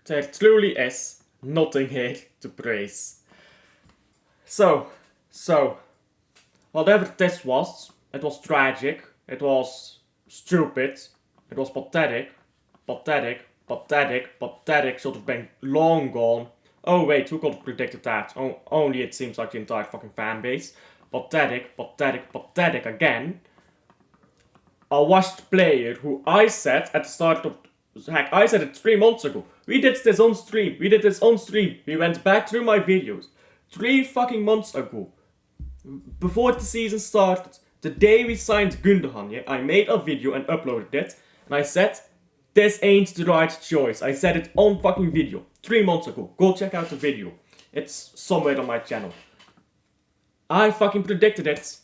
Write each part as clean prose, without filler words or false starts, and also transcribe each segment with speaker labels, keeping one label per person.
Speaker 1: There truly is nothing here to praise. So, whatever this was, it was tragic, it was stupid, it was pathetic, should have been long gone. Oh wait, who could have predicted that? Oh, only it seems like the entire fucking fan base. Pathetic again. A washed player who I said at the start of... Heck, I said it 3 months ago. We did this on stream. We went back through my videos. 3 fucking months ago. Before the season started. The day we signed Gundogan, yeah, I made a video and uploaded it. And I said, this ain't the right choice. I said it on fucking video. 3 months ago. Go check out the video. It's somewhere on my channel. I fucking predicted it.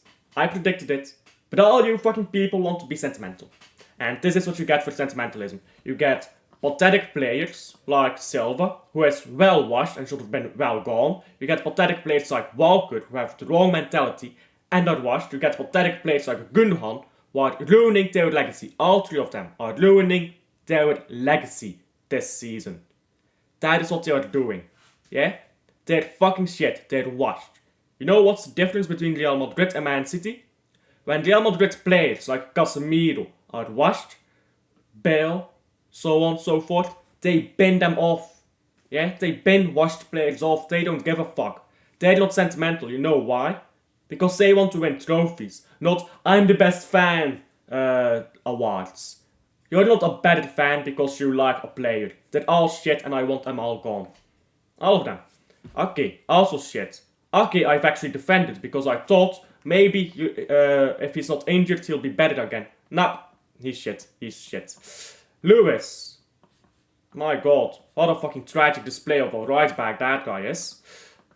Speaker 1: But all you fucking people want to be sentimental. And this is what you get for sentimentalism. You get pathetic players like Silva, who is well washed and should have been well gone. You get pathetic players like Walker, who have the wrong mentality and are washed. You get pathetic players like Gundogan, who are ruining their legacy. All 3 of them are ruining their legacy this season. That is what they are doing. Yeah? They're fucking shit. They're washed. You know what's the difference between Real Madrid and Man City? When Real Madrid players like Casemiro are washed, Bale, so on and so forth, they bin them off. Yeah, they bin washed players off. They don't give a fuck. They're not sentimental. You know why? Because they want to win trophies, not I'm the best fan awards. You're not a better fan because you like a player. They're all shit and I want them all gone. All of them. Ake, also shit. Ake I've actually defended because I thought maybe if he's not injured he'll be better again. Nah, he's shit. Lewis. My god, what a fucking tragic display of a right back that guy is.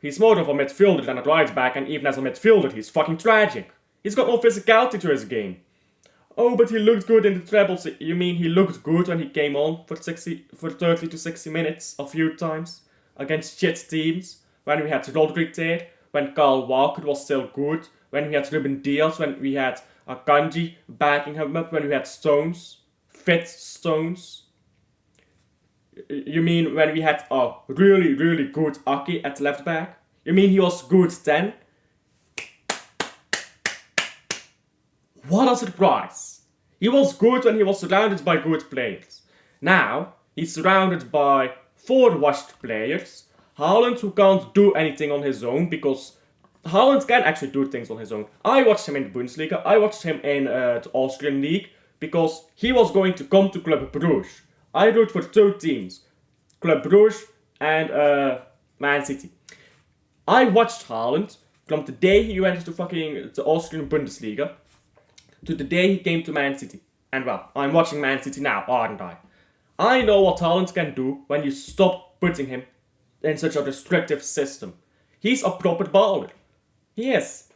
Speaker 1: He's more of a midfielder than a right back, and even as a midfielder he's fucking tragic. He's got no physicality to his game. Oh, but he looked good in the trebles. You mean he looked good when he came on for 30 to 60 minutes a few times against shit teams? When we had Rodri there, when Kyle Walker was still good, when we had Ruben Diaz, when we had Akanji backing him up, when we had Stones, fit Stones. You mean when we had a really good Ake at left back? You mean he was good then? What a surprise! He was good when he was surrounded by good players. Now, he's surrounded by 4 washed players. Haaland, who can't do anything on his own, because Haaland can actually do things on his own. I watched him in the Bundesliga, I watched him in the Austrian League, because he was going to come to Club Brugge. I root for 2 teams, Club Brugge and Man City. I watched Haaland from the day he went to fucking the Austrian Bundesliga to the day he came to Man City. And well, I'm watching Man City now, aren't I? I know what Haaland can do when you stop putting him in such a restrictive system. He's a proper baller. He is.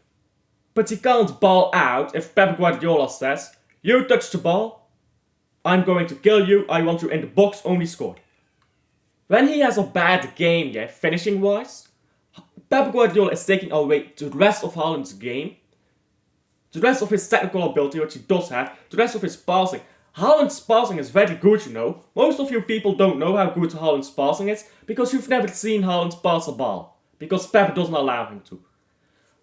Speaker 1: But he can't ball out if Pep Guardiola says, you touch the ball, I'm going to kill you, I want you in the box, only score. When he has a bad game, yeah, finishing wise, Pep Guardiola is taking away the rest of Haaland's game, the rest of his technical ability, which he does have, the rest of his passing. Haaland's passing is very good, you know. Most of you people don't know how good Haaland's passing is because you've never seen Haaland pass a ball. Because Pep doesn't allow him to.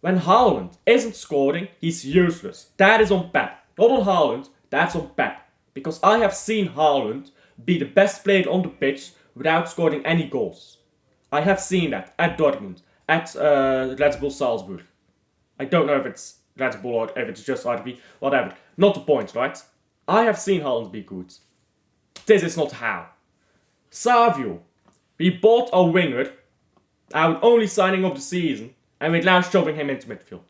Speaker 1: When Haaland isn't scoring, he's useless. That is on Pep. Not on Haaland, that's on Pep. Because I have seen Haaland be the best player on the pitch without scoring any goals. I have seen that at Dortmund, at Red Bull Salzburg. I don't know if it's Red Bull or if it's just RB, whatever. Not the point, right? I have seen Haaland be good. This is not how. Savio. We bought a winger, our only signing of the season, and we're now shoving him into midfield.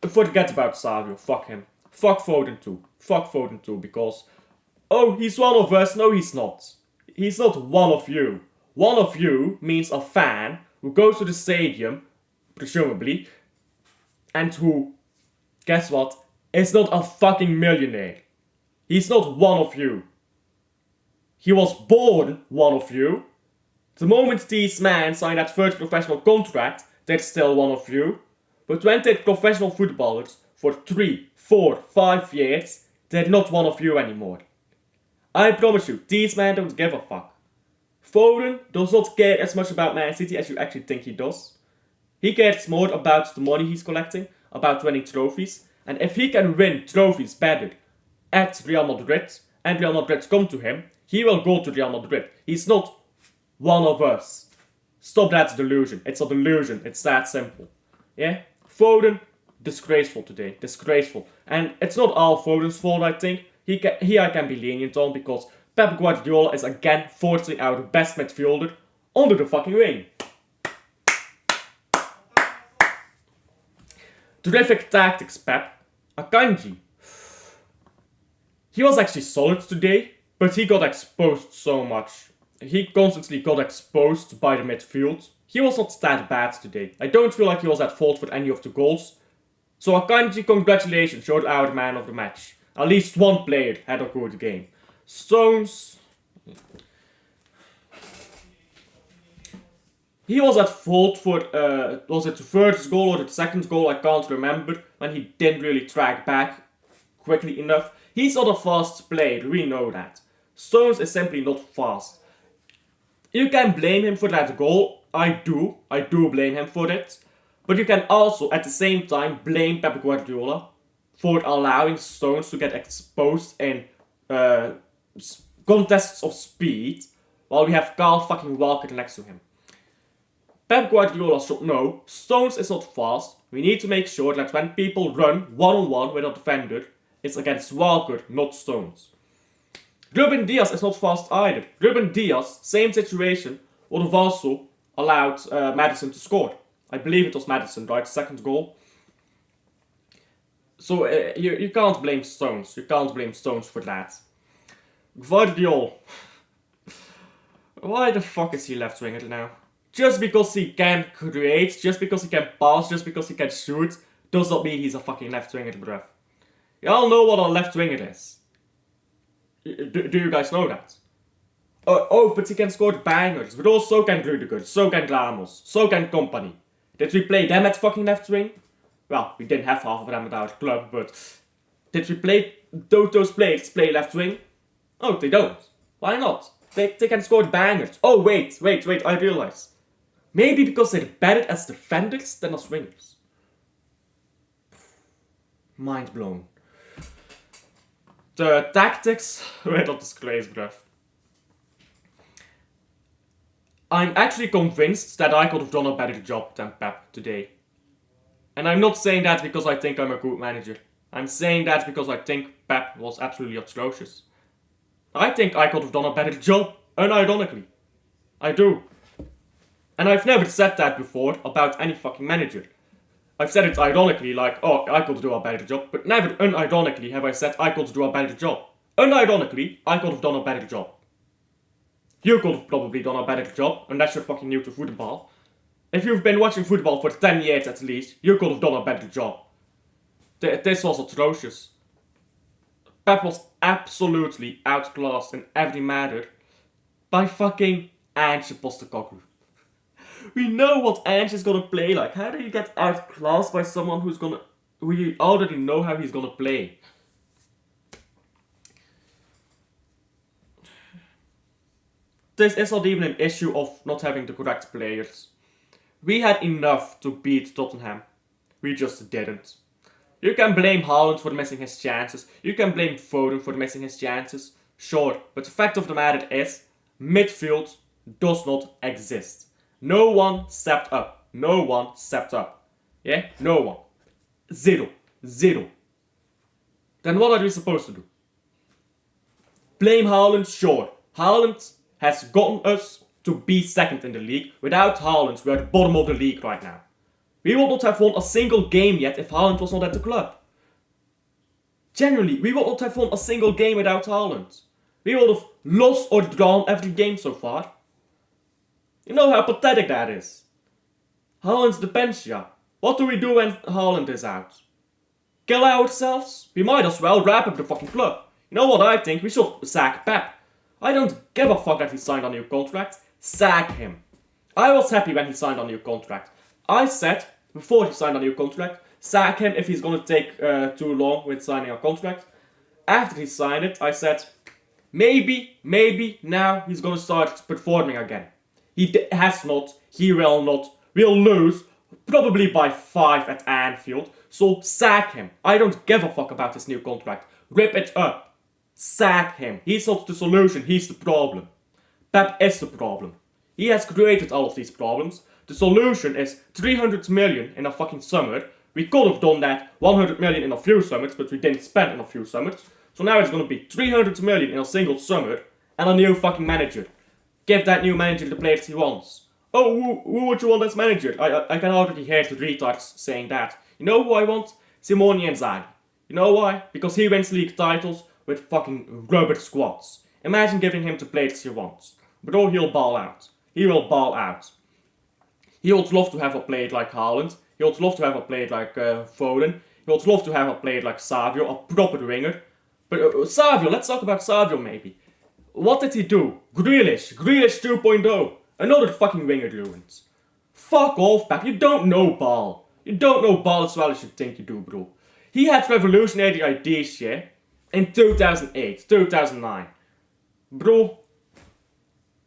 Speaker 1: Forget about Savio, fuck him. Fuck Foden too, because... Oh, he's one of us. No, he's not. He's not one of you. One of you means a fan who goes to the stadium, presumably, and who, guess what, is not a fucking millionaire. He's not one of you. He was born one of you. The moment these men sign that first professional contract, they're still one of you. But when they're professional footballers for 3, 4, 5 years, They're not one of you anymore. I promise you, these men don't give a fuck. Foden does not care as much about Man City as you actually think he does. He cares more about the money he's collecting, about winning trophies, and if he can win trophies better at Real Madrid, and Real Madrid come to him, he will go to Real Madrid. He's not one of us. Stop that delusion. It's a delusion. It's that simple. Yeah? Foden, disgraceful today. Disgraceful. And it's not all Foden's fault, I think. He I can be lenient on because Pep Guardiola is again forcing our best midfielder under the fucking wing. Terrific tactics, Pep. Akanji. He was actually solid today, but he got exposed so much. He constantly got exposed by the midfield. He was not that bad today. I don't feel like he was at fault for any of the goals. So Akanji, congratulations, you're our man of the match. At least one player had a good game. Stones... He was at fault for, was it the first goal or the second goal, I can't remember, when he didn't really track back quickly enough. He's not a fast player, we know that. Stones is simply not fast. You can blame him for that goal, I do blame him for it. But you can also, at the same time, blame Pep Guardiola for allowing Stones to get exposed in contests of speed, while we have Carl fucking Walker next to him. Pep Guardiola should know, Stones is not fast. We need to make sure that when people run one-on-one with a defender, it's against Walker, not Stones. Ruben Diaz is not fast either. Ruben Diaz, same situation, would have also allowed Maddison to score. I believe it was Maddison, right? Second goal. So you can't blame Stones. You can't blame Stones for that. Guardiola. Why the fuck is he left-winger now? Just because he can create, just because he can pass, just because he can shoot, does not mean he's a fucking left-winger, bruv. Y'all know what a left-winger is. Do you guys know that? Oh, but he can score bangers. But also can Rudiger, so can Ramos, so can Company. Did we play them at fucking left wing? Well, we didn't have half of them at our club, but... Did we play those players play left wing? Oh, they don't. Why not? They can score bangers. Oh, wait, I realize. Maybe because they're better as defenders than as wingers. Mind blown. The tactics were a disgrace, bruv. I'm actually convinced that I could have done a better job than Pep today. And I'm not saying that because I think I'm a good manager. I'm saying that because I think Pep was absolutely atrocious. I think I could have done a better job, unironically. I do. And I've never said that before about any fucking manager. I've said it ironically, like, oh, I could do a better job, but never unironically have I said I could do a better job. Unironically, I could have done a better job. You could have probably done a better job, unless you're fucking new to football. If you've been watching football for 10 years at least, you could have done a better job. This was atrocious. Pep was absolutely outclassed in every matter by fucking Ange Postecoglou. We know what Ange is gonna play like. How do you get outclassed by someone who you already know how he's gonna play? This is not even an issue of not having the correct players. We had enough to beat Tottenham. We just didn't. You can blame Haaland for missing his chances. You can blame Foden for missing his chances. Sure, but the fact of the matter is, midfield does not exist. No one stepped up. No one stepped up. Yeah? No one. Zero. Then what are we supposed to do? Blame Haaland? Sure. Haaland has gotten us to be second in the league. Without Haaland, we are at the bottom of the league right now. We would not have won a single game yet if Haaland was not at the club. Genuinely, we would not have won a single game without Haaland. We would have lost or drawn every game so far. You know how pathetic that is. Haaland's dementia. What do we do when Haaland is out? Kill ourselves? We might as well wrap up the fucking club. You know what I think? We should sack Pep. I don't give a fuck that he signed a new contract. Sack him. I was happy when he signed a new contract. I said, before he signed a new contract, sack him if he's gonna take too long with signing a contract. After he signed it, I said, maybe now he's gonna start performing again. He has not, he will not, we'll lose, probably by 5 at Anfield, so sack him. I don't give a fuck about his new contract. Rip it up. Sack him. He's not the solution, he's the problem. Pep is the problem. He has created all of these problems. The solution is 300 million in a fucking summer. We could have done that 100 million in a few summers, but we didn't spend in a few summers. So now it's gonna be 300 million in a single summer and a new fucking manager. Give that new manager the players he wants. Oh, who would you want as manager? I can already hear the retards saying that. You know who I want? Simone Inzaghi. You know why? Because he wins league titles with fucking rubber squads. Imagine giving him the players he wants. Bro, he'll ball out. He will ball out. He would love to have a player like Haaland. He would love to have a player like Foden. He would love to have a player like Savio, a proper winger. But Savio, let's talk about Savio maybe. What did he do? Grealish 2.0. Another fucking winger ruins. Fuck off, Pep. You don't know ball. You don't know ball as well as you think you do, bro. He had revolutionary ideas, yeah? In 2008, 2009. Bro,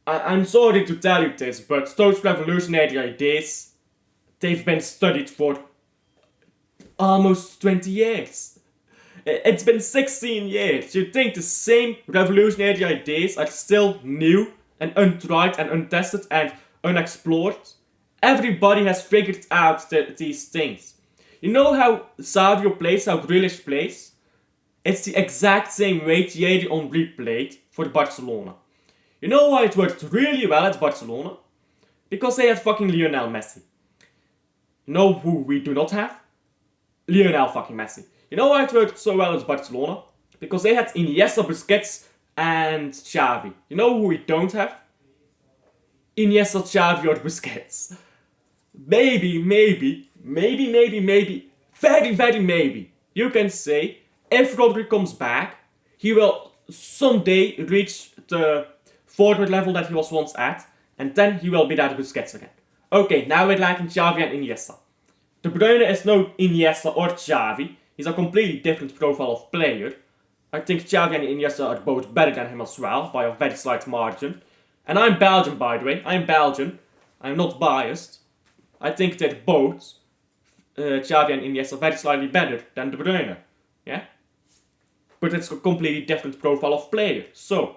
Speaker 1: I'm sorry to tell you this, but those revolutionary ideas, they've been studied for almost 20 years. It's been 16 years. You think the same revolutionary ideas are still new and untried and untested and unexplored? Everybody has figured out these things. You know how Savio plays, how Grealish plays? It's the exact same way Thierry Henry played for Barcelona. You know why it worked really well at Barcelona? Because they had fucking Lionel Messi. You know who we do not have? Lionel fucking Messi. You know why it worked so well at Barcelona? Because they had Iniesta, Busquets and Xavi. You know who we don't have? Iniesta, Xavi or Busquets. Maybe, very maybe, you can say, if Rodri comes back, he will someday reach the forward level that he was once at, and then he will be that Busquets again. Okay, now we're liking Xavi and Iniesta. De Bruyne is no Iniesta or Xavi. He's a completely different profile of player. I think Xavi and Iniesta are both better than him as well, by a very slight margin. And I'm Belgian, by the way. I'm Belgian. I'm not biased. I think that both Xavi and Iniesta are very slightly better than De Bruyne. Yeah? But it's a completely different profile of player. So,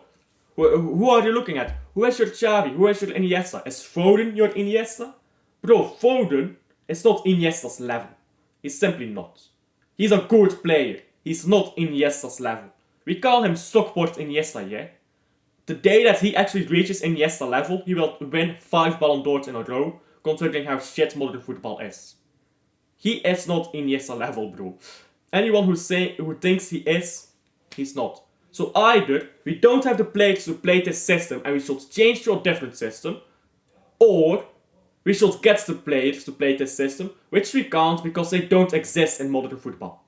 Speaker 1: who are you looking at? Who is your Xavi? Who is your Iniesta? Is Foden your Iniesta? Bro, Foden is not Iniesta's level. He's simply not. He's a good player. He's not Iniesta's level. We call him Stockport Iniesta, yeah? The day that he actually reaches Iniesta level, he will win 5 Ballon d'Ors in a row, considering how shit modern football is. He is not Iniesta level, bro. Anyone who thinks he is, he's not. So either we don't have the players to play this system and we should change to a different system, or we should get the players to play this system, which we can't because they don't exist in modern football.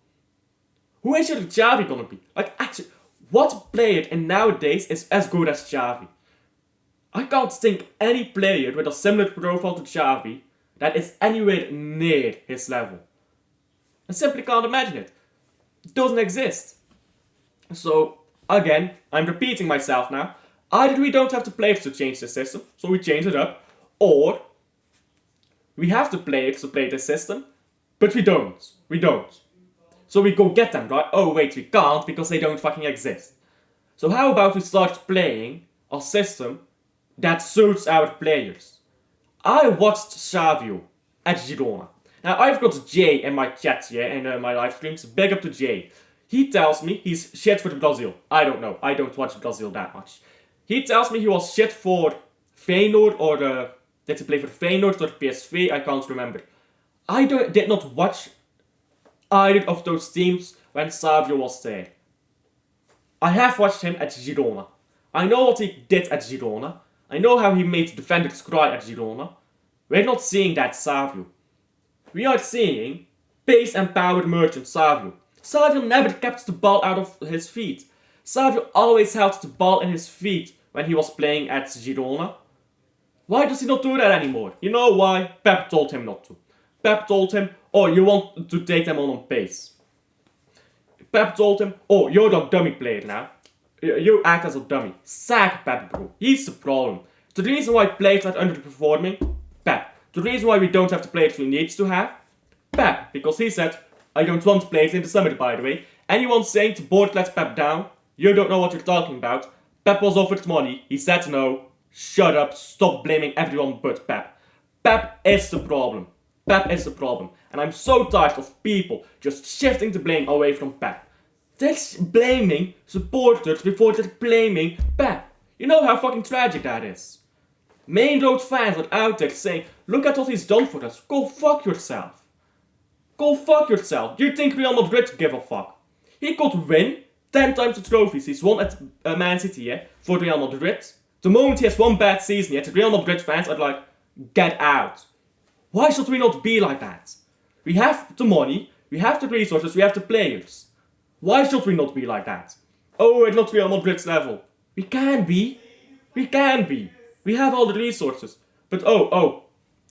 Speaker 1: Who is your Xavi gonna be? Like, actually, what player in nowadays is as good as Xavi? I can't think any player with a similar profile to Xavi that is anywhere near his level. I simply can't imagine it. It doesn't exist. So, again, I'm repeating myself now. Either we don't have the players to change the system, so we change it up, or we have the players to play this system, but we don't. We don't. So we go get them, right? Oh wait, we can't because they don't fucking exist. So how about we start playing a system that suits our players? I watched Savio at Girona. Now I've got Jay in my chat here, in my live streams. Big up to Jay. He tells me he's shit for Brazil. I don't know. I don't watch Brazil that much. He tells me he was shit for Feyenoord or did he play for Feyenoord or PSV? I can't remember. I did not watch either of those teams when Savio was there. I have watched him at Girona. I know what he did at Girona. I know how he made defenders cry at Girona. We're not seeing that Savio. We are seeing pace and power merchant Savio. Savio never kept the ball out of his feet. Savio always held the ball in his feet when he was playing at Girona. Why does he not do that anymore? You know why? Pep told him not to. Pep told him, oh, you want to take them on pace. Pep told him, oh, you're the dummy player now. You act as a dummy. Sack Pep, bro. He's the problem. The reason why players are underperforming, Pep. The reason why we don't have the players we need to have, Pep. Because he said, I don't want players in the summer, by the way. Anyone saying the board let Pep down, you don't know what you're talking about. Pep was offered money. He said no. Shut up. Stop blaming everyone but Pep. Pep is the problem. Pep is the problem. And I'm so tired of people just shifting the blame away from Pep. They're blaming supporters before they're blaming Pep. You know how fucking tragic that is. Main road fans are out there saying, look at what he's done for us. Go fuck yourself. Go fuck yourself. You think Real Madrid give a fuck? He could win 10 times the trophies he's won at Man City, yeah, for Real Madrid. The moment he has one bad season, yet the Real Madrid fans are like, get out. Why should we not be like that? We have the money, we have the resources, we have the players. Why should we not be like that? Oh, we're not Real Madrid's level. We can be. We can be. We have all the resources. But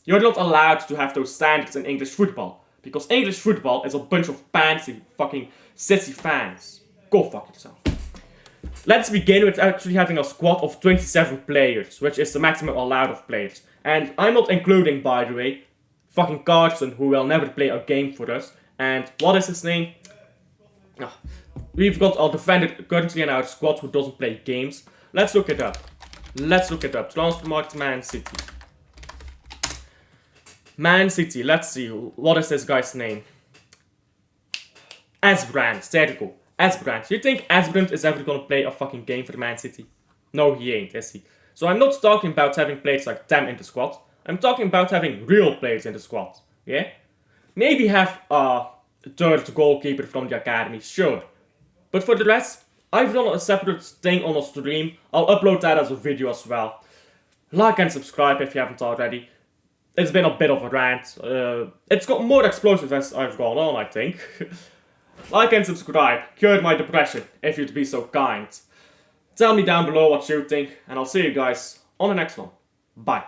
Speaker 1: you're not allowed to have those standards in English football. Because English football is a bunch of fancy fucking sissy fans. Go fuck yourself. Let's begin with actually having a squad of 27 players, which is the maximum allowed of players. And I'm not including, by the way, fucking Carson, who will never play a game for us. And what is his name? Oh, we've got a defender currently in our squad who doesn't play games. Let's look it up. Transfer market Man City. Man City, let's see. What is this guy's name? Esbrand, there you go. Esbrand. You think Esbrand is ever gonna play a fucking game for Man City? No, he ain't, is he? So I'm not talking about having players like them in the squad. I'm talking about having real players in the squad. Yeah? Maybe have a third goalkeeper from the academy, sure. But for the rest, I've done a separate thing on a stream. I'll upload that as a video as well. Like and subscribe if you haven't already. It's been a bit of a rant. It's got more explosive as I've gone on, I think. Like and subscribe. Cure my depression, if you'd be so kind. Tell me down below what you think, and I'll see you guys on the next one. Bye.